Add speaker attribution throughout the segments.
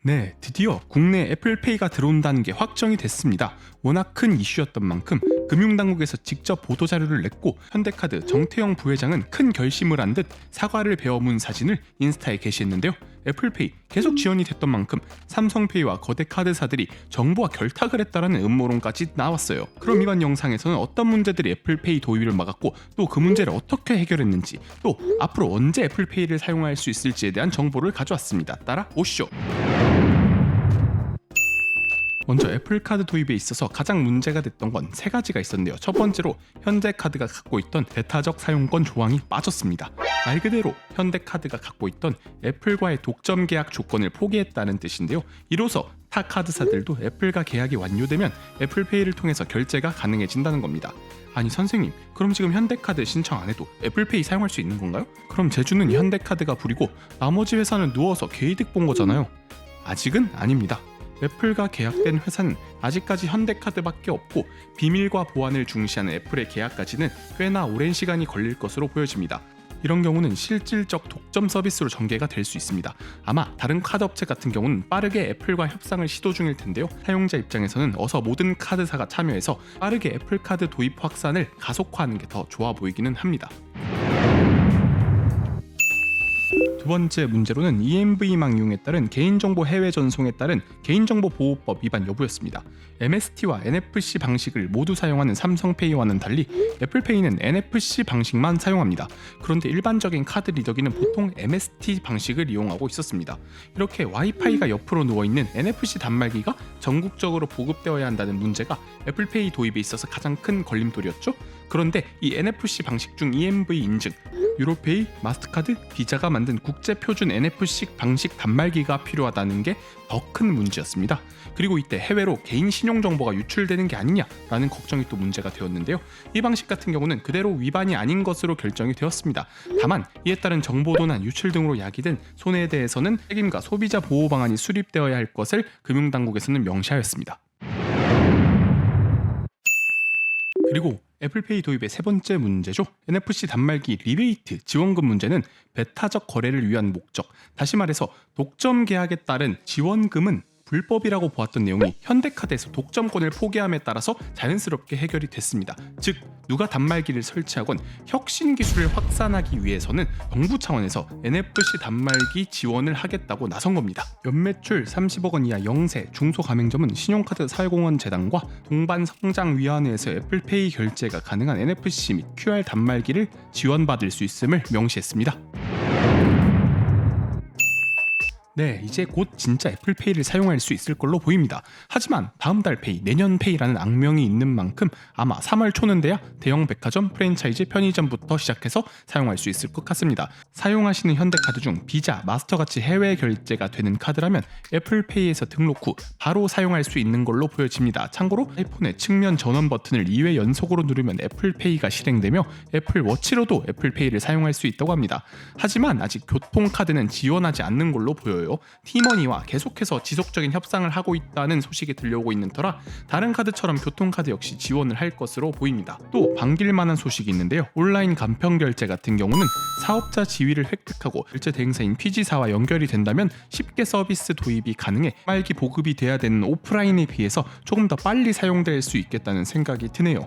Speaker 1: 네, 드디어 국내에 애플페이가 들어온다는 게 확정이 됐습니다. 워낙 큰 이슈였던 만큼 금융당국에서 직접 보도자료를 냈고 현대카드 정태영 부회장은 큰 결심을 한 듯 사과를 베어문 사진을 인스타에 게시했는데요. 애플페이 계속 지원이 됐던 만큼 삼성페이와 거대 카드사들이 정부와 결탁을 했다라는 음모론까지 나왔어요. 그럼 이번 영상에서는 어떤 문제들이 애플페이 도입을 막았고 또 그 문제를 어떻게 해결했는지, 또 앞으로 언제 애플페이를 사용할 수 있을지에 대한 정보를 가져왔습니다. 따라 오시죠. 먼저 애플카드 도입에 있어서 가장 문제가 됐던 건 세 가지가 있었는데요. 첫 번째로 현대카드가 갖고 있던 배타적 사용권 조항이 빠졌습니다. 말 그대로 현대카드가 갖고 있던 애플과의 독점 계약 조건을 포기했다는 뜻인데요. 이로써 타 카드사들도 애플과 계약이 완료되면 애플페이를 통해서 결제가 가능해진다는 겁니다. 아니 선생님, 그럼 지금 현대카드 신청 안 해도 애플페이 사용할 수 있는 건가요? 그럼 제주는 현대카드가 불이고 나머지 회사는 누워서 개이득 본 거잖아요. 아직은 아닙니다. 애플과 계약된 회사는 아직까지 현대카드밖에 없고 비밀과 보안을 중시하는 애플의 계약까지는 꽤나 오랜 시간이 걸릴 것으로 보여집니다. 이런 경우는 실질적 독점 서비스로 전개가 될 수 있습니다. 아마 다른 카드 업체 같은 경우는 빠르게 애플과 협상을 시도 중일 텐데요. 사용자 입장에서는 어서 모든 카드사가 참여해서 빠르게 애플카드 도입 확산을 가속화하는 게 더 좋아 보이기는 합니다. 두 번째 문제로는 EMV망 이용에 따른 개인정보 해외 전송에 따른 개인정보 보호법 위반 여부였습니다. MST와 NFC 방식을 모두 사용하는 삼성페이와는 달리 애플페이는 NFC 방식만 사용합니다. 그런데 일반적인 카드 리더기는 보통 MST 방식을 이용하고 있었습니다. 이렇게 와이파이가 옆으로 누워있는 NFC 단말기가 전국적으로 보급되어야 한다는 문제가 애플페이 도입에 있어서 가장 큰 걸림돌이었죠. 그런데 이 NFC 방식 중 EMV 인증, 유로페이, 마스터카드, 비자가 만든 국제표준 NFC 방식 단말기가 필요하다는 게 더 큰 문제였습니다. 그리고 이때 해외로 개인 신용정보가 유출되는 게 아니냐라는 걱정이 또 문제가 되었는데요. 이 방식 같은 경우는 그대로 위반이 아닌 것으로 결정이 되었습니다. 다만 이에 따른 정보도난 유출 등으로 야기된 손해에 대해서는 책임과 소비자 보호 방안이 수립되어야 할 것을 금융당국에서는 명시하였습니다. 그리고 애플페이 도입의 세 번째 문제죠. NFC 단말기 리베이트 지원금 문제는 배타적 거래를 위한 목적, 다시 말해서 독점 계약에 따른 지원금은 불법이라고 보았던 내용이 현대카드에서 독점권을 포기함에 따라서 자연스럽게 해결이 됐습니다. 즉 누가 단말기를 설치하건 혁신 기술을 확산하기 위해서는 정부 차원에서 NFC 단말기 지원을 하겠다고 나선 겁니다. 연매출 30억 원 이하 영세, 중소가맹점은 신용카드 사회공헌 재단과 동반성장위원회에서 애플페이 결제가 가능한 NFC 및 QR 단말기를 지원받을 수 있음을 명시했습니다. 네, 이제 곧 진짜 애플페이를 사용할 수 있을 걸로 보입니다. 하지만 다음 달 페이, 내년 페이라는 악명이 있는 만큼 아마 3월 초는 돼야 대형 백화점, 프랜차이즈, 편의점부터 시작해서 사용할 수 있을 것 같습니다. 사용하시는 현대카드 중 비자, 마스터같이 해외 결제가 되는 카드라면 애플페이에서 등록 후 바로 사용할 수 있는 걸로 보여집니다. 참고로 아이폰의 측면 전원 버튼을 2회 연속으로 누르면 애플페이가 실행되며 애플워치로도 애플페이를 사용할 수 있다고 합니다. 하지만 아직 교통카드는 지원하지 않는 걸로 보여요. 티머니와 계속해서 지속적인 협상을 하고 있다는 소식이 들려오고 있는 터라 다른 카드처럼 교통카드 역시 지원을 할 것으로 보입니다. 또 반길만한 소식이 있는데요. 온라인 간편 결제 같은 경우는 사업자 지위를 획득하고 결제 대행사인 피지사와 연결이 된다면 쉽게 서비스 도입이 가능해 빨리 보급이 돼야 되는 오프라인에 비해서 조금 더 빨리 사용될 수 있겠다는 생각이 드네요.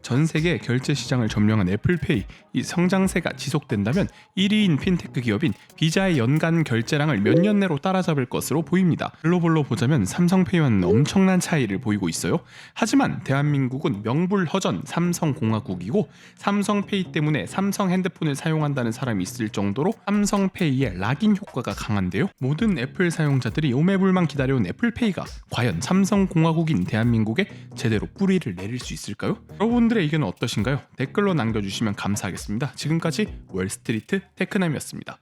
Speaker 1: 전 세계 결제 시장을 점령한 애플페이, 이 성장세가 지속된다면 1위인 핀테크 기업인 비자의 연간 결제량을 몇 년 내로 따라잡을 것으로 보입니다. 글로벌로 보자면 삼성페이와는 엄청난 차이를 보이고 있어요. 하지만 대한민국은 명불허전 삼성공화국이고 삼성페이 때문에 삼성 핸드폰을 사용한다는 사람이 있을 정도로 삼성페이의 락인 효과가 강한데요. 모든 애플 사용자들이 오매불만 기다려온 애플페이가 과연 삼성공화국인 대한민국에 제대로 뿌리를 내릴 수 있을까요? 여러분들의 의견은 어떠신가요? 댓글로 남겨주시면 감사하겠습니다. 지금까지 월스트리트 테크남이었습니다.